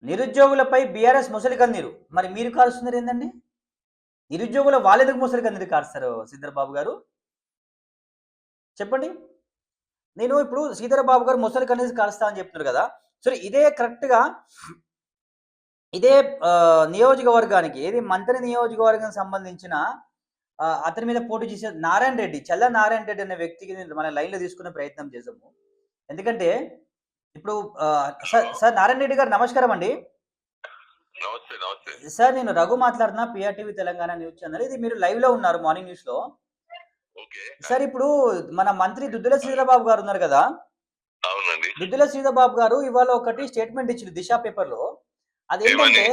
నిరుద్యోగులపై BRS ముసలి కన్నీరు. మరి మీరు కారుస్తున్నారు ఏందండి? నిరుద్యోగుల వాళ్ళెందుకు ముసలి కన్నీరు కారుస్తారు శ్రీధర్ బాబు గారు? చెప్పండి. నేను ఇప్పుడు శ్రీధర్ బాబు గారు ముసలి కన్నీరు కారుస్తా అని చెప్తున్నారు కదా! సో, ఇదే కరెక్ట్‌గా ఇదే నియోజకవర్గానికి ఏది మంత్రి నియోజకవర్గానికి సంబంధించిన అతని మీద పోటీ చేసే నారాయణ రెడ్డి, చల్లా నారాయణ రెడ్డి అనే వ్యక్తికి మన లైన్‌లో తీసుకునే ప్రయత్నం చేసాము. ఎందుకంటే ఇప్పుడు sir hello. Sir Narayana Reddy గారు నమస్కారం అండి. నమస్తే. నమస్తే. సార్ నేను రఘు మాట్లాడుతున్నా పిఆర్టీవీ తెలంగాణ న్యూస్ ఛానల్. ఇది మీరు లైవ్‌లో ఉన్నారు మార్నింగ్ న్యూస్‌లో. ఓకే. సార్ ఇప్పుడు మన మంత్రి దుద్దిల శ్రీధర్ బాబు గారు ఉన్నారు కదా! అవునండి. దుద్దిల శ్రీధర్ బాబు గారు ఇవాళ ఒకటి స్టేట్మెంట్ ఇచ్చిండు దిశ పేపర్‌లో. ఏమని? అదేంటంటే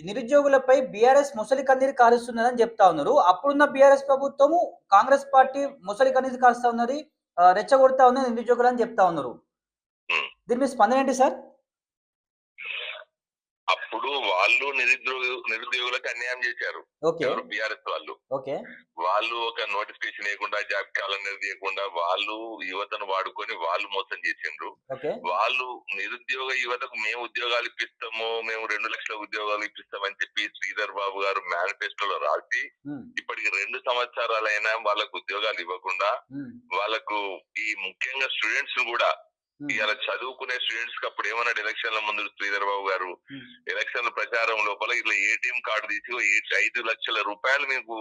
నిరుద్యోగులపై బీఆర్ఎస్ ముసలి కన్నీరు కారుస్తున్నదని చెప్తా ఉన్నారు. అప్పుడున్న బీఆర్ఎస్ ప్రభుత్వము కాంగ్రెస్ పార్టీ ముసలి కన్నీరు కారుస్తా ఉన్నది. రెచ్చగొడతా ఉన్నది నిరుద్యోగులని చెప్తా ఉన్నారు. హ్మ్. దీని మీద స్పందన ఏంటి సార్? అప్పుడు వాళ్ళు నిరుద్యోగులకు అన్యాయం చేశారు. ఓకే. ఎవరు? బీఆర్ఎస్ వాళ్ళు. ఓకే. వాళ్ళు ఒక నోటిఫికేషన్ ఇవ్వకుండా, జాబ్ క్యాలెండర్ తీయకుండా వాళ్ళు యువతను వాడుకొని వాళ్ళు మోసం చేసిండ్రు. ఓకే. వాళ్ళు నిరుద్యోగ యువతకు మేము ఉద్యోగాలు ఇప్పిస్తాము, మేము 2 లక్షల ఉద్యోగాలు ఇప్పిస్తామని చెప్పి శ్రీధర్ బాబు గారు మేనిఫెస్టోలో రాసి ఇప్పటికి 2 సంవత్సరాలైనా వాళ్ళకు ఉద్యోగాలు ఇవ్వకుండా వాళ్ళకు ఈ ముఖ్యంగా స్టూడెంట్స్ కూడా ఇలా చదువుకునే స్టూడెంట్స్ కి అప్పుడు ఏమన్నాడు ఎలక్షన్ల ముందు శ్రీధర్ బాబు గారు, ఎలక్షన్ల ప్రచారం లోపల ఇట్లా ఏటీఎం కార్డు తీసి 5 లక్షల రూపాయలు మీకు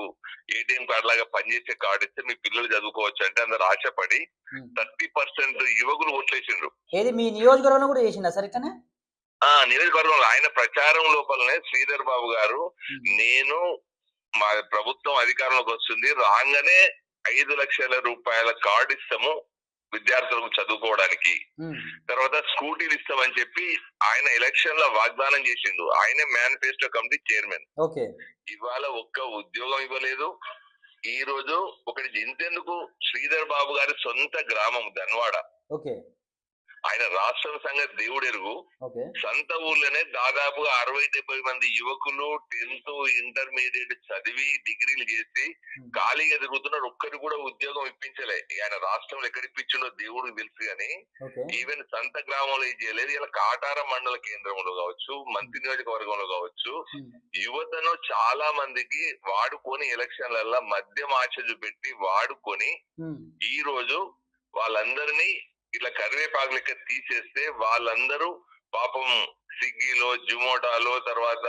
ఏటీఎం కార్డు లాగా పనిచేసే కార్డు ఇస్తే మీ పిల్లలు చదువుకోవచ్చు అంటే అందరు ఆశపడి 30% యువకులు ఓట్లేసిండ్రు. ఏది మీ నియోజకవర్గంలో కూడా చేసిందా సార్ ఇట్లనే? నియోజకవర్గంలో ఆయన ప్రచారం లోపలనే శ్రీధర్ బాబు గారు నేను మా ప్రభుత్వం అధికారంలోకి వస్తుంది రాగానే 5 లక్షల రూపాయల కార్డు ఇస్తాము విద్యార్థులకు చదువుకోవడానికి, తర్వాత స్కూటీలు ఇస్తామని చెప్పి ఆయన ఎలక్షన్ లో వాగ్దానం చేసిండు. ఆయనే మేనిఫెస్టో కమిటీ చైర్మన్. ఇవాళ ఒక్క ఉద్యోగం ఇవ్వలేదు. ఈ రోజు ఒకటి ఇంతెందుకు శ్రీధర్ బాబు గారి సొంత గ్రామం ధన్వాడ. ఆయన రాష్ట్రం సంగతి దేవుడెరుగు. సొంత ఊర్లోనే దాదాపుగా 60-70 మంది యువకులు 10th ఇంటర్మీడియట్ చదివి డిగ్రీలు చేసి ఖాళీగా తిరుగుతున్నారు. ఒక్కరు కూడా ఉద్యోగం ఇప్పించలే. ఆయన రాష్ట్రంలో ఎక్కడ ఇప్పించిండో దేవుడికి తెలుసు కానీ ఈవెన్ సొంత గ్రామంలో ఏం చేయలేదు. ఇలా కాటారం మండల కేంద్రంలో కావచ్చు, మంత్రి నియోజకవర్గంలో కావచ్చు, యువతను చాలా మందికి వాడుకొని ఎలక్షన్లలో మద్యం ఆశ చూపెట్టి వాడుకొని ఈ రోజు వాళ్ళందరినీ ఇట్లా కరివేపాకు లెక్క తీసేస్తే వాళ్ళందరూ పాపం స్విగ్గీలో, జుమోటాలో, తర్వాత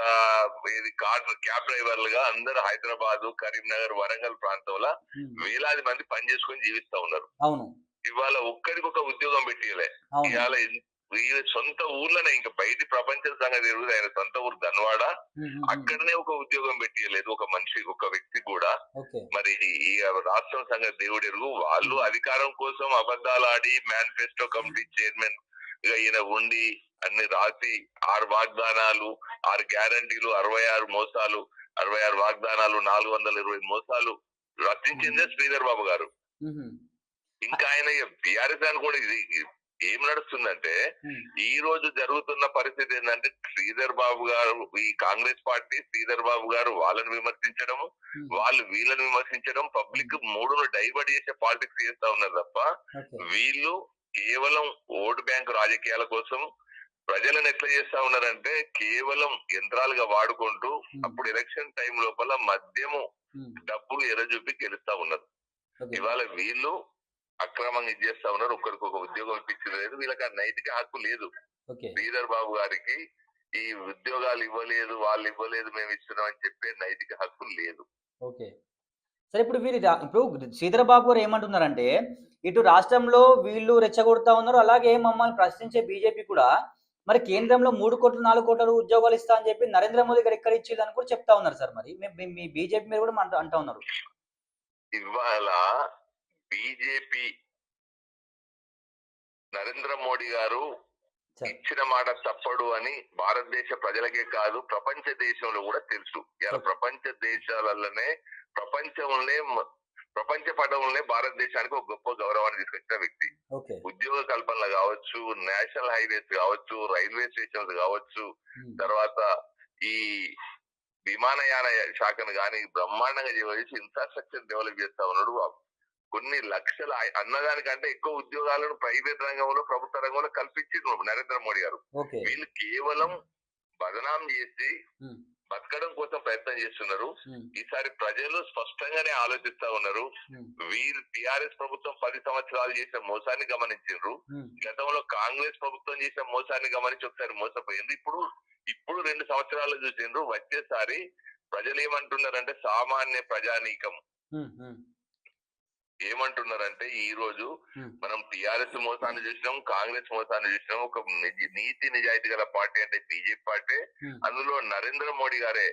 క్యాబ్ డ్రైవర్లుగా అందరూ హైదరాబాద్, కరీంనగర్, వరంగల్ ప్రాంతంలో వేలాది మంది పని చేసుకొని జీవిస్తా ఉన్నారు. ఇవాళ ఒక్కరికి ఒక ఉద్యోగం పెట్టియలే. ఇవాళ సొంత ఊర్లోనే ఇంకా బయటి ప్రపంచం సంగతి ఎరుగుతుంది. ఆయన సొంత ఊరు ధన్వాడ, అక్కడనే ఒక ఉద్యోగం పెట్టియలేదు ఒక మనిషి, ఒక వ్యక్తి కూడా. మరి ఈ రాష్ట్రం సంగతి దేవుడు ఎరుగు. వాళ్ళు అధికారం కోసం అబద్ధాలు ఆడి మేనిఫెస్టో కమిటీ చైర్మన్ గా ఈయన ఉండి అన్ని రాసి 6 వాగ్దానాలు, 6 గ్యారంటీలు, 66 మోసాలు, 66 వాగ్దానాలు, 420 మోసాలు రచించిందే శ్రీధర్ బాబు గారు. ఇంకా ఆయన బీఆర్ఎస్ అని కూడా ఇది ఏం నడుస్తుందంటే ఈ రోజు జరుగుతున్న పరిస్థితి ఏంటంటే శ్రీధర్ బాబు గారు, ఈ కాంగ్రెస్ పార్టీ శ్రీధర్ బాబు గారు వాళ్ళని విమర్శించడం, వాళ్ళు వీళ్ళని విమర్శించడం, పబ్లిక్ మూడును డైవర్ట్ చేసే పాలిటిక్స్ చేస్తా ఉన్నారు తప్ప వీళ్ళు కేవలం ఓటు బ్యాంక్ రాజకీయాల కోసం ప్రజలను ఎట్లా చేస్తా ఉన్నారంటే కేవలం యంత్రాలుగా వాడుకుంటూ అప్పుడు ఎలక్షన్ టైం లోపల మద్యము డబ్బులు ఎర్రజూపి గెలుస్తా ఉన్నారు. ఇవాళ వీళ్ళు అక్రమంగా ఇచ్చేస్తా ఉన్నారు. ఒక్కరికి ఒక ఉద్యోగం ఇప్పించడం లేదు. వీళ్ళకి ఆ నైతిక హక్కు లేదు. శ్రీధర్ బాబు గారికి ఈ ఉద్యోగాలు ఇవ్వలేదు, వాళ్ళు ఇవ్వలేదు, మేము ఇస్తున్నాం అని చెప్పే నైతిక హక్కు లేదు. సరే ఇప్పుడు శ్రీధర్ బాబు గారు ఏమంటున్నారంటే ఇటు రాష్ట్రంలో వీళ్ళు రెచ్చగొడతా ఉన్నారు, అలాగే మమ్మల్ని ప్రశ్నించే బీజేపీ కూడా మరి కేంద్రంలో 3 కోట్లు 4 కోట్ల ఉద్యోగాలు ఇస్తా అని చెప్పి నరేంద్ర మోదీ గారు ఎక్కడ ఇచ్చిందని కూడా చెప్తా ఉన్నారు సార్. మరి మీ బీజేపీ మీద కూడా అంటా ఉన్నారు. ఇవాళ బీజేపీ నరేంద్ర మోడీ గారు ఇచ్చిన మాట తప్పడు అని భారతదేశ ప్రజలకే కాదు ప్రపంచ దేశంలో కూడా తెలుసు. ఇలా ప్రపంచ దేశాలలోనే ప్రపంచ పటంలోనే భారతదేశానికి ఒక గొప్ప గౌరవాన్ని తీసుకొచ్చిన వ్యక్తి. ఉద్యోగ కల్పనలు కావచ్చు, నేషనల్ హైవేస్ కావచ్చు, రైల్వే స్టేషన్స్ కావచ్చు, తర్వాత ఈ విమానయాన శాఖను గాని బ్రహ్మాండంగా చేసి ఇన్ఫ్రాస్ట్రక్చర్ డెవలప్ చేస్తా ఉన్నాడు. కొన్ని లక్షల అన్నదానికంటే ఎక్కువ ఉద్యోగాలను ప్రైవేట్ రంగంలో, ప్రభుత్వ రంగంలో కల్పించింది నరేంద్ర మోడీ గారు. వీళ్ళు కేవలం బదనాం చేసి ఉమ్, బతకడం కోసం ప్రయత్నం చేస్తున్నారు. ఉమ్, ఈసారి ప్రజలు స్పష్టంగానే ఆలోచిస్తా ఉన్నారు. ఉమ్, వీరు టిఆర్ఎస్ ప్రభుత్వం 10 సంవత్సరాలు చేసిన మోసాన్ని గమనించారు. ఉమ్, గతంలో కాంగ్రెస్ ప్రభుత్వం చేసిన మోసాన్ని గమనించి ఒకసారి మోసపోయింది. ఇప్పుడు 2 సంవత్సరాలు చూసిండ్రు. వచ్చేసారి ప్రజలు ఏమంటున్నారంటే, సామాన్య ప్రజానీకం ఉమ్, ఉమ్, ఏమంటున్నారంటే, ఈ రోజు ఉమ్, మనం టిఆర్ఎస్ మోసాన్ని చూసినాం, కాంగ్రెస్ మోసాన్ని చూసినాం. ఒక నీతి నిజాయితీ గల పార్టీ అంటే బీజేపీ పార్టీ. ఉమ్, అందులో నరేంద్ర మోడీ గారే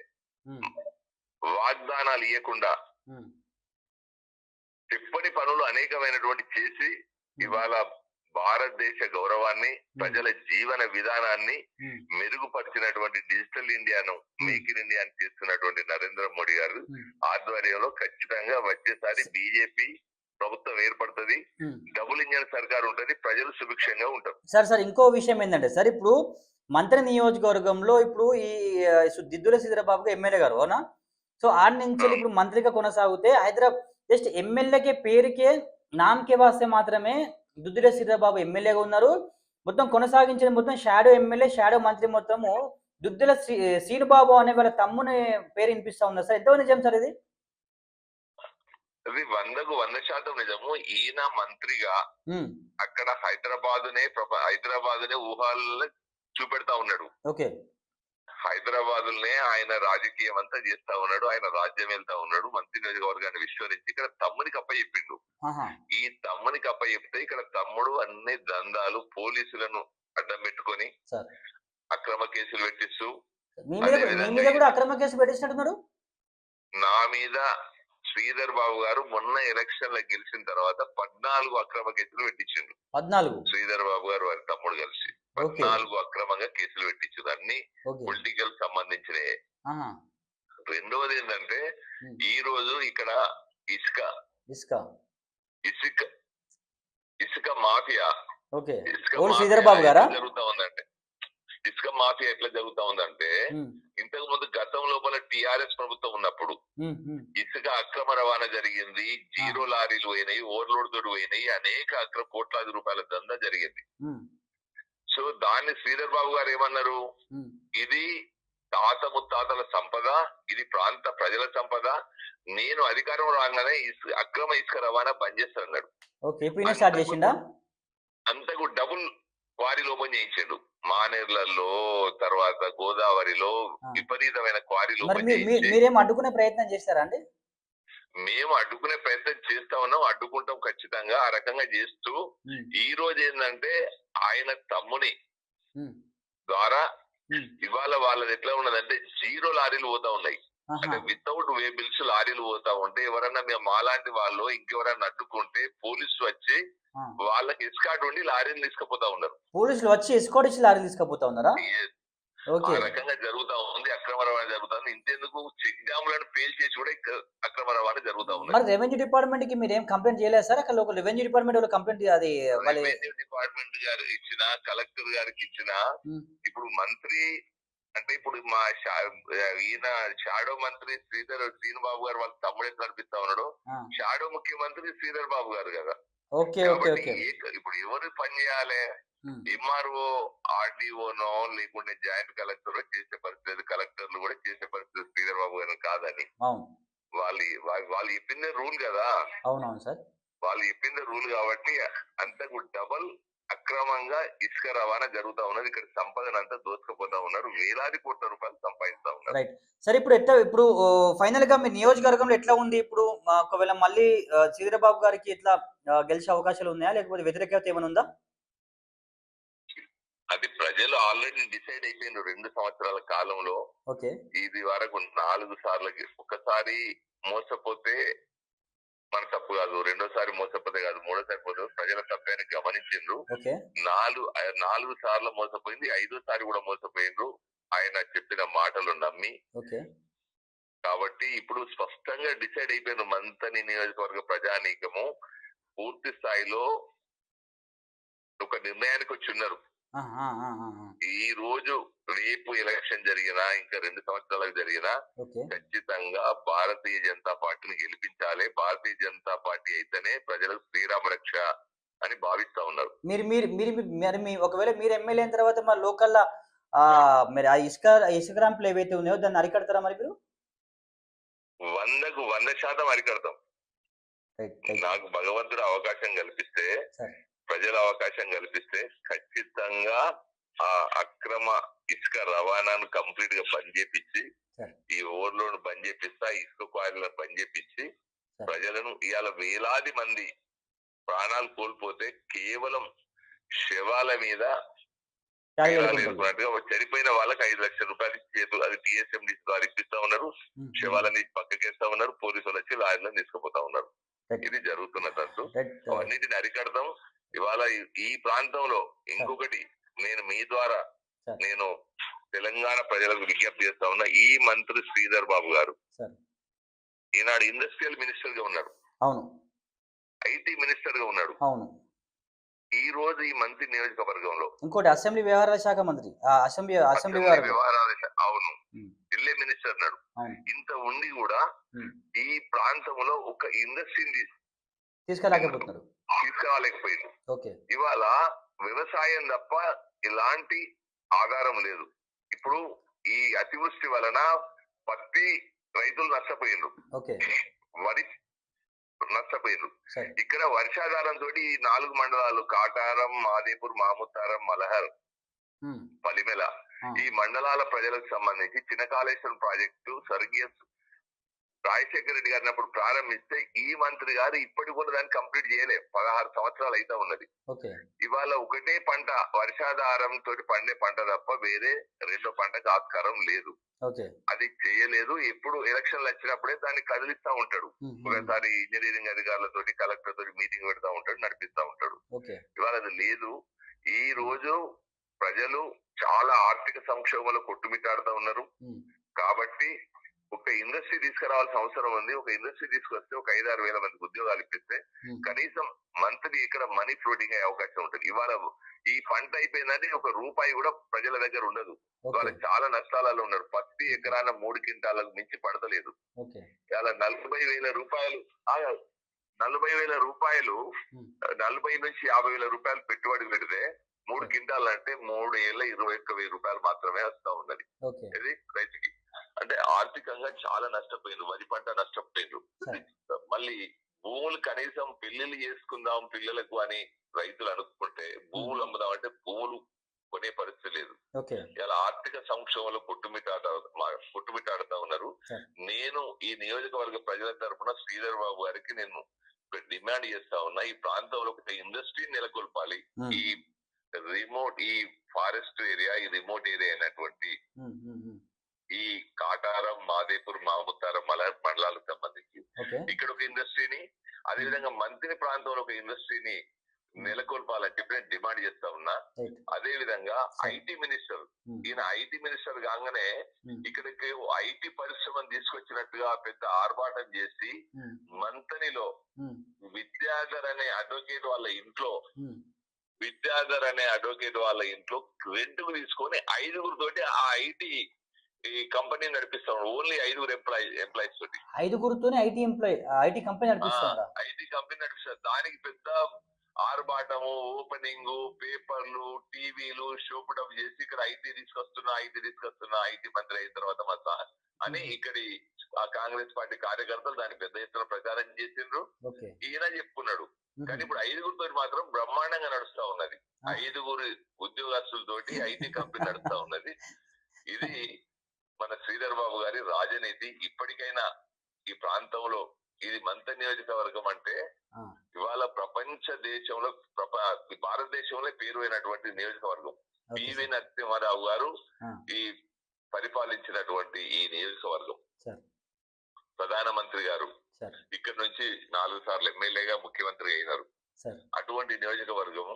ఉమ్, వాగ్దానాలు ఇవ్వకుండా ఉమ్, చెప్పని పనులు అనేకమైనటువంటి చేసి ఇవాళ భారతదేశ గౌరవాన్ని, ప్రజల జీవన విధానాన్ని ఉమ్, మెరుగుపరిచినటువంటి డిజిటల్ ఇండియాను, మేక్ ఇన్ ఇండియాను చేస్తున్నటువంటి నరేంద్ర మోడీ గారు ఉమ్, ఆధ్వర్యంలో ఖచ్చితంగా వచ్చేసారి బీజేపీ ప్రభుత్వం ఏర్పడుతుంది. ఉమ్. డబుల్ ఇంజన్ సర్కార్ ఉంటది. ప్రజలు సుభిక్షంగా ఉంటారు. సార్ ఇంకో విషయం ఏంటంటే సార్, ఇప్పుడు మంత్రి నియోజకవర్గంలో ఇప్పుడు ఈ దిద్దుల శ్రీధరబాబు ఎమ్మెల్యే గారు అవునా? సో ఆడ నుంచి ఇప్పుడు మంత్రిగా కొనసాగితే హైదరాబాద్ జస్ట్ ఎమ్మెల్యేకే పేరుకే నామకే వాస్తే మాత్రమే దుద్దుల శ్రీధరబాబు ఎమ్మెల్యేగా ఉన్నారు. మొత్తం కొనసాగించిన మొత్తం షాడో ఎమ్మెల్యే షాడో మంత్రి మొత్తము దుద్దుల శ్రీనుబాబు అనే వాళ్ళ తమ్ముని పేరు వినిపిస్తా ఉన్నారు సార్. ఎంతో నిజం సార్ ఇది? అది 100% నిజము. ఈయన మంత్రిగా ఉమ్, అక్కడ హైదరాబాదునే ఊహాలలో చూపెడతా ఉన్నాడు. ఓకే. హైదరాబాదులనే ఆయన రాజకీయం అంతా చేస్తా ఉన్నాడు. ఆయన రాజ్యం వెళ్తా ఉన్నాడు. మంత్రి నియోజకవర్గాన్ని విశ్వరించి ఇక్కడ తమ్మునికి అప్పచెప్పిండు. ఆహా, ఈ తమ్మునికి అప్పచెప్తే ఇక్కడ తమ్ముడు అన్ని దందాలు, పోలీసులను అడ్డం పెట్టుకొని సార్ అక్రమ కేసులు పెట్టిస్తూ, మీ మీద కూడా అక్రమ కేసు పెట్టించినట్టున్నాడు. నా మీద శ్రీధర్ బాబు గారు మొన్న ఎలక్షన్ లో గెలిచిన తర్వాత 14 అక్రమ కేసులు పెట్టించిండు. 14? శ్రీధర్ బాబు గారు వారి తమ్ముడు కలిసి 14 అక్రమంగా కేసులు పెట్టించారు. అన్ని పొలిటికల్ సంబంధించినవి. రెండవది ఏంటంటే, ఈ రోజు ఇక్కడ ఇసుక మాఫియా శ్రీధర్ బాబు గారా జరుగుతా ఉందంటే, ఇసుక మాఫియా ఎట్లా జరుగుతా ఉందంటే, ఇంతకు ముందు గతం లోపల టిఆర్ఎస్ ప్రభుత్వం ఉన్నప్పుడు ఇసుక అక్రమ రవాణా జరిగింది. జీరో లారీలు పోయినాయి, ఓవర్లోడ్ తోడు పోయినాయి, అనేక కోట్లాది రూపాయల దందా జరిగింది. సో దాన్ని శ్రీధర్ బాబు గారు ఏమన్నారు, ఇది తాత ముత్తాతల సంపద, ఇది ప్రాంత ప్రజల సంపద, నేను అధికారం రాగానే అక్రమ ఇసుక రవాణా బంద్ చేస్తాడు. అంతకు డబుల్ క్వారీలు ఓపెన్ చేయించాడు. మానేర్లలో, తర్వాత గోదావరిలో విపరీతమైన క్వారీలు ఓపెన్ చేయించి మీరేం అడ్డుకునే ప్రయత్నం చేస్తారా అండి? మేము అడ్డుకునే ప్రయత్నం చేస్తా ఉన్నాం, అడ్డుకుంటాం ఖచ్చితంగా. ఆ రకంగా చేస్తూ ఈ రోజు ఏంటంటే, ఆయన తమ్ముని ద్వారా ఇవాళ వాళ్ళది ఎట్లా ఉన్నదంటే, జీరో లారీలు పోతా ఉన్నాయి. అంటే వితౌట్ వే బిల్స్ లారీలు పోతా ఉంటే, ఎవరన్నా మేము మాలాంటి వాళ్ళు ఇంకెవరన్నా అడ్డుకుంటే పోలీసులు వచ్చి వాళ్ళకి ఎస్కాట్ ఉండి లారీలు తీసుకుపోతా ఉన్నారు. పోలీసులు వచ్చి ఎస్కాట్ ఇచ్చి లారీలు తీసుకుపోతా ఉన్నారా? ఆ రకంగా జరుగుతా ఉంది. అక్రమ రవాణా జరుగుతుంది. ఇంతెందుకు చెక్ డ్యాములను పేల్ చేసి కూడా అక్రమ రవాణా జరుగుతా ఉంది. మరి రెవెన్యూ డిపార్ట్మెంట్ కి మీరు ఏం కంప్లైంట్ చేయలేదు సార్? అక్కడ ఒక రెవెన్యూ డిపార్ట్మెంట్ వాళ్ళు కంప్లైంట్, అది రెవెన్యూ డిపార్ట్మెంట్ గారు ఇచ్చిన, కలెక్టర్ గారికి ఇచ్చిన, ఇప్పుడు మంత్రి అంటే ఇప్పుడు మా ఈయన షాడో మంత్రి శ్రీనుబాబు గారు వాళ్ళ తమ్ముడే కనిపిస్తా ఉన్నాడు. షాడో ముఖ్యమంత్రి శ్రీధర్ బాబు గారు కదా. ఇప్పుడు ఎవరు పని చేయాలి? ఎంఆర్ఓ, ఆర్డీఓనో లేకుంటే జాయింట్ కలెక్టర్ చేసే పరిస్థితి, కలెక్టర్లు కూడా చేసే పరిస్థితి శ్రీధర్ బాబు గారు కాదని వాళ్ళు చెప్పిందే రూల్ కదా. అవునవును సార్, వాళ్ళు చెప్పిందే రూల్ కాబట్టి అంతకు డబల్ అక్రమంగా ఇసుక రవాణా జరుగుతా ఉన్నది. ఇక్కడ సంపదనంతా దోచుకుపోతా ఉన్నారు. వేలాది కోట్ల రూపాయలు సంపాదిస్తా ఉన్నారు. రైట్ సార్, ఇప్పుడు ఫైనల్ గా మీ నియోజకవర్గంలో ఎట్లా ఉంది? ఇప్పుడు ఒకవేళ మళ్ళీ శ్రీధర్ బాబు గారికి ఇట్లా గెలిచే అవకాశాలు ఉన్నాయా, లేకపోతే వ్యతిరేకత ఏమైనా ఉందా? అది ప్రజలు ఆల్రెడీ డిసైడ్ అయిపోయినారు. 2 సంవత్సరాల కాలంలో ఇది వరకు 4 సార్లకి, ఒకసారి మోసపోతే మన తప్పు కాదు, రెండోసారి మోసపోతే కాదు, మూడోసారి పోతే ప్రజల తప్పని గమనించిండ్రు. 4 సార్లు మోసపోయింది, 5వ సారి కూడా మోసపోయిండ్రు ఆయన చెప్పిన మాటలు నమ్మి. కాబట్టి ఇప్పుడు స్పష్టంగా డిసైడ్ అయిపోయిన మంతని నియోజకవర్గ ప్రజానీకము పూర్తి స్థాయిలో ఒక నిర్ణయానికి వచ్చి ఉన్నారు. ఈ రోజు రేపు ఎలక్షన్ జరిగినా, ఇంకా 2 సంవత్సరాలకు జరిగినా ఖచ్చితంగా భారతీయ జనతా పార్టీని గెలిపించాలి. భారతీయ జనతా పార్టీ అయితేనే ప్రజలకు శ్రీరామ రక్ష అని భావిస్తా ఉన్నారు. ఒకవేళ మీరు ఎమ్మెల్యే అయిన తర్వాత మా లోకల్ మరి ఆ ఇసుక ర్యాంపులు ఏవైతే ఉన్నాయో దాన్ని అరికడతారా మరి మీరు? 100కు 100% అరికడతాం. నాకు భగవంతుడు అవకాశం కల్పిస్తే, ప్రజల అవకాశం కల్పిస్తే ఖచ్చితంగా ఆ అక్రమ ఇసుక రవాణాను కంప్లీట్ గా బంద్ చేపించి, ఈ ఓవర్లోడ్ బంద్ చేపిస్తా, ఇసుక క్వారీలను బంద్ చేపించి ప్రజలను ఇవాళ వేలాది మంది ప్రాణాలు కోల్పోతే కేవలం శవాల మీద చనిపోయిన వాళ్ళకి 5 లక్షల రూపాయలు చేతులు అది టీఎస్ఎండి ద్వారా ఇప్పిస్తా ఉన్నారు. శవాలని పక్కకేస్తా ఉన్నారు. పోలీసులు వచ్చి లారీలను తీసుకుపోతా ఉన్నారు. ఇది జరుగుతున్న తంతు. అన్నిటిని అరికడతాం. ఇవాళ ఈ ప్రాంతంలో ఇంకొకటి నేను మీ ద్వారా నేను తెలంగాణ ప్రజలకు విజ్ఞప్తి చేస్తా ఉన్నా. ఈ మంత్రి శ్రీధర్ బాబు గారు ఈనాడు ఇండస్ట్రియల్ మినిస్టర్ గా ఉన్నాడు. అవును. ఐటీ మినిస్టర్ గా ఉన్నాడు. అవును. ఈ రోజు ఈ మంత్రి నియోజకవర్గంలో ఇంకోటి అసెంబ్లీ వ్యవహారాల శాఖ మంత్రి, అసెంబ్లీ వ్యవహారాల అవును, ఢిల్లీ మినిస్టర్ అన్నాడు. ఇంత ఉండి కూడా ఈ ప్రాంతంలో ఒక ఇండస్ట్రీని తీసుకురాలేకపోయింది. ఇవాళ వ్యవసాయం తప్ప ఎలాంటి ఆధారం లేదు. ఇప్పుడు ఈ అతివృష్టి వలన పత్తి రైతులు నష్టపోయిండ్రు, వరి నష్టపోయిండ్రు. ఇక్కడ వర్షాధారం తోటి ఈ 4 మండలాలు కాటారం, మాదేపూర్, మాముతారం, మలహర్, పలిమెల ఈ మండలాల ప్రజలకు సంబంధించి చినకాళేశ్వరం ప్రాజెక్టు స్వర్గీయ రాజశేఖర రెడ్డి గారిని అప్పుడు ప్రారంభిస్తే ఈ మంత్రి గారు ఇప్పటి కూడా దాన్ని కంప్లీట్ చేయలేదు. 16 సంవత్సరాలు అయితే ఉన్నది. ఇవాళ ఒకటే పంట వర్షాధారం తోటి పండే పంట తప్ప వేరే రెండో పంటకు ఆస్కారం లేదు. అది చేయలేదు. ఎప్పుడు ఎలక్షన్లు వచ్చినప్పుడే దాన్ని కదిలిస్తా ఉంటాడు. ఒకసారి ఇంజనీరింగ్ అధికారులతోటి కలెక్టర్ తోటి మీటింగ్ పెడతా ఉంటాడు, నడిపిస్తా ఉంటాడు. ఇవాళ అది లేదు. ఈ రోజు ప్రజలు చాలా ఆర్థిక సంక్షోభంలో కొట్టుమిట్టాడుతూ ఉన్నారు. కాబట్టి ఒక ఇండస్ట్రీ తీసుకురావాల్సిన అవసరం ఉంది. ఒక ఇండస్ట్రీ తీసుకొస్తే ఒక 5-6 వేల మందికి ఉద్యోగాలు ఇప్పిస్తే కనీసం మంత్లీ ఇక్కడ మనీ ఫ్లోటింగ్ అయ్యే అవకాశం ఉంటుంది. ఇవాళ ఈ పంట అయిపోయిందంటే ఒక రూపాయి కూడా ప్రజల దగ్గర ఉండదు. ఇవాళ చాలా నష్టాలలో ఉన్నారు. పత్తి ఎకరాన 3 క్వింటాలకు మించి పడతలేదు. ఇవాళ 40,000 రూపాయలు 40 నుంచి 50,000 రూపాయలు పెట్టుబడి పెడితే 3 క్వింటాలు అంటే 3 ఏళ్ళ 21,000 రూపాయలు మాత్రమే వస్తా ఉన్నది. ఇది రైతుకి. అంటే ఆర్థికంగా చాలా నష్టపోయింది. వరి పంట నష్టపోయింది. మళ్ళీ భూములు కనీసం పెళ్లిళ్ళు చేసుకుందాం పిల్లలకు అని రైతులు అనుకుంటే భూములు అమ్ముదాం అంటే భూములు కొనే పరిస్థితి లేదు. ఇలా ఆర్థిక సంక్షోభంలో కొట్టుమిట్టాడుతా ఉన్నారు. నేను ఈ నియోజకవర్గ ప్రజల తరఫున శ్రీధర్ బాబు గారికి నేను డిమాండ్ చేస్తా ఉన్నా, ఈ ప్రాంతంలో ఒక ఇండస్ట్రీ నెలకొల్పాలి. ఈ ఫారెస్ట్ ఏరియా, ఈ రిమోట్ ఏరియా అయినటువంటి ఈ కాటారం, మాదేపూర్, మాముతారం, మలహర్ మండలాలకు సంబంధించి ఇక్కడ ఒక ఇండస్ట్రీని, అదేవిధంగా మంత్రి ప్రాంతంలో ఒక ఇండస్ట్రీని నెలకొల్పాలని చెప్పి నేను డిమాండ్ చేస్తా ఉన్నా. అదే విధంగా ఐటీ మినిస్టర్, ఈయన ఐటీ మినిస్టర్ కాగానే ఇక్కడికి ఐటీ పరిశ్రమను తీసుకొచ్చినట్టుగా పెద్ద ఆర్భాటం చేసి మంతనిలో విద్యాధర్ అనే అడ్వకేట్ వాళ్ళ ఇంట్లో రెంట్కు తీసుకొని 5 తోటి ఆ ఐటీ ఈ కంపెనీ నడిపిస్తాం. ఓన్లీ 5 ఎంప్లాయీస్ తోటి 5తోనే ఐటీ కంపెనీ నడిపిస్తారు. దానికి పెద్ద ఆర్భాటము, ఓపెనింగ్, పేపర్లు, టీవీలు షోపుటప్ చేసి ఇక్కడ ఐటీ తీసుకొస్తున్నా ఐటీ మంత్రి అయిన తర్వాత మసా అని ఇక్కడి ఆ కాంగ్రెస్ పార్టీ కార్యకర్తలు దాన్ని పెద్ద ఎత్తున ప్రచారం చేసిండ్రు. ఈయన చెప్పుకున్నాడు. కానీ ఇప్పుడు 5 మాత్రం బ్రహ్మాండంగా నడుస్తా ఉన్నది. 5 ఉద్యోగస్తులతోటి ఐటీ కంపెనీ నడుస్తా ఉన్నది. ఇది మన శ్రీధర్ బాబు గారి రాజనీతి. ఇప్పటికైనా ఈ ప్రాంతంలో ఇది మంత్రి నియోజకవర్గం అంటే ఇవాళ ప్రపంచ దేశంలో భారతదేశంలో పేరువైనటువంటి నియోజకవర్గం. పివి నరసింహారావు గారు ఈ పరిపాలించినటువంటి ఈ నియోజకవర్గం. ప్రధానమంత్రి గారు ఇక్కడ నుంచి 4 సార్లు ఎమ్మెల్యేగా ముఖ్యమంత్రి అయినారు. అటువంటి నియోజకవర్గము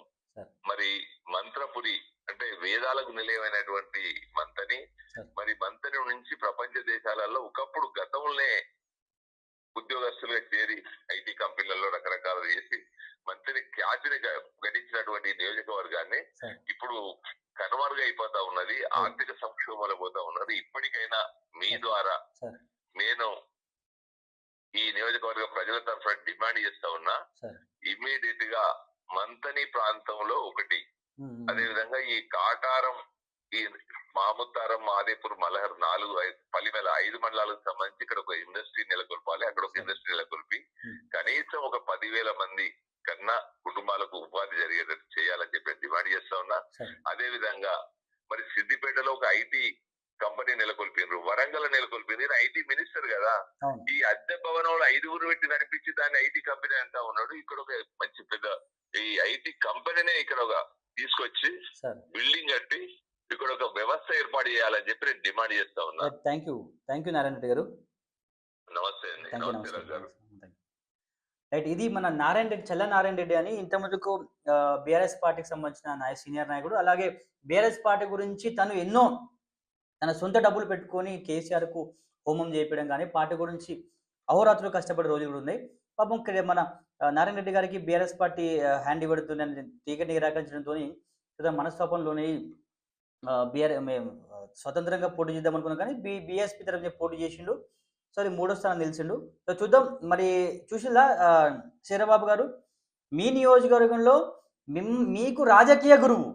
మరి మంత్రపురి అంటే వేదాలకు నిలయమైనటువంటి మంతని, మరి మంతని నుంచి ప్రపంచ దేశాలలో ఒకప్పుడు గతంలోనే ఉద్యోగస్తులుగా చేరి ఐటీ కంపెనీలలో రకరకాలు చేసి మంత్రి ఖ్యాతిని గడించినటువంటి నియోజకవర్గాన్ని ఇప్పుడు కనుమరుగైపోతా ఉన్నది. ఆర్థిక సంక్షోభంలో పోతా ఉన్నది. ఇప్పటికైనా మీ ద్వారా నేను ఈ నియోజకవర్గ ప్రజల తరఫున డిమాండ్ చేస్తా ఉన్నా, ఇమ్మీడియట్ గా మంతని ప్రాంతంలో ఒకటి, అదే విధంగా ఈ కాటారం, ఈ మాముతారం, మాదేపూర్, మలహర్ 4 5 మండలాలకు సంబంధించి ఇక్కడ ఒక ఇండస్ట్రీ నెలకొల్పాలి. అక్కడ ఒక ఇండస్ట్రీ నెలకొల్పి కనీసం ఒక 10,000 మంది కన్నా కుటుంబాలకు ఉపాధి జరిగేటట్టు చేయాలని చెప్పి డిమాండ్ చేస్తా ఉన్నా. అదే విధంగా మరి సిద్దిపేటలో ఒక ఐటీ కంపెనీ నెలకొల్పిండ్రు, వరంగల్ నెలకొల్పింది. ఐటీ మినిస్టర్ కదా, ఈ అద్దె భవనంలో 5 పెట్టి నడిపించి దాన్ని ఐటీ కంపెనీ అంటా ఉన్నాడు. ఇక్కడ ఒక మంచి పెద్ద ఈ ఐటీ కంపెనీనే ఇక్కడ ఒక తీసుకొచ్చి బిల్డింగ్ కట్టి ఇక్కడ ఒక వ్యవస్థ ఏర్పాటు చేయాలని చెప్పి నేను డిమాండ్ చేస్తా ఉన్నా. థ్యాంక్ యూ నారాయణ రెడ్డి గారు. నమస్తే అండి. నమస్తే గారు. రైట్, ఇది మన నారాయణ రెడ్డి, చల్ల నారాయణ రెడ్డి అని ఇంత ముందుకు బీఆర్ఎస్ పార్టీకి సంబంధించిన సీనియర్ నాయకుడు. అలాగే బీఆర్ఎస్ పార్టీ గురించి తను ఎన్నో తన సొంత డబ్బులు పెట్టుకొని కేసీఆర్ కు హోమం చేయించడం కానీ పార్టీ గురించి అహోరాత్రులు కష్టపడే రోజులు కూడా ఉన్నాయి. పాపం మన నారాయణ రెడ్డి గారికి బీఆర్ఎస్ పార్టీ హ్యాండ్ ఇవ్వడుతుందని టికెట్ నిరాకరించడంతో మనస్తాపంలోని మేము స్వతంత్రంగా పోటీ చేద్దాం అనుకున్నాం, కానీ బీఎస్పీ తరఫున పోటీ చేసిండు. సరే, 3వ స్థానం నిలిచిండు. చూద్దాం మరి. చూసిందా చంద్రబాబు గారు, మీ నియోజకవర్గంలో మీకు రాజకీయ గురువు,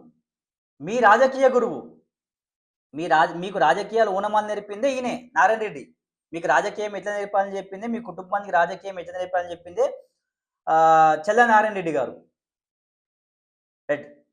మీకు రాజకీయాలు ఓనమాలు నేర్పిందే ఈయనే నారాయణ రెడ్డి. మీకు రాజకీయం ఎట్లా నేర్పాలని చెప్పిందే, మీ కుటుంబానికి రాజకీయం ఎట్లా నేర్పాలని చెప్పిందే చల్ల నారాయణ రెడ్డి గారు. రైట్.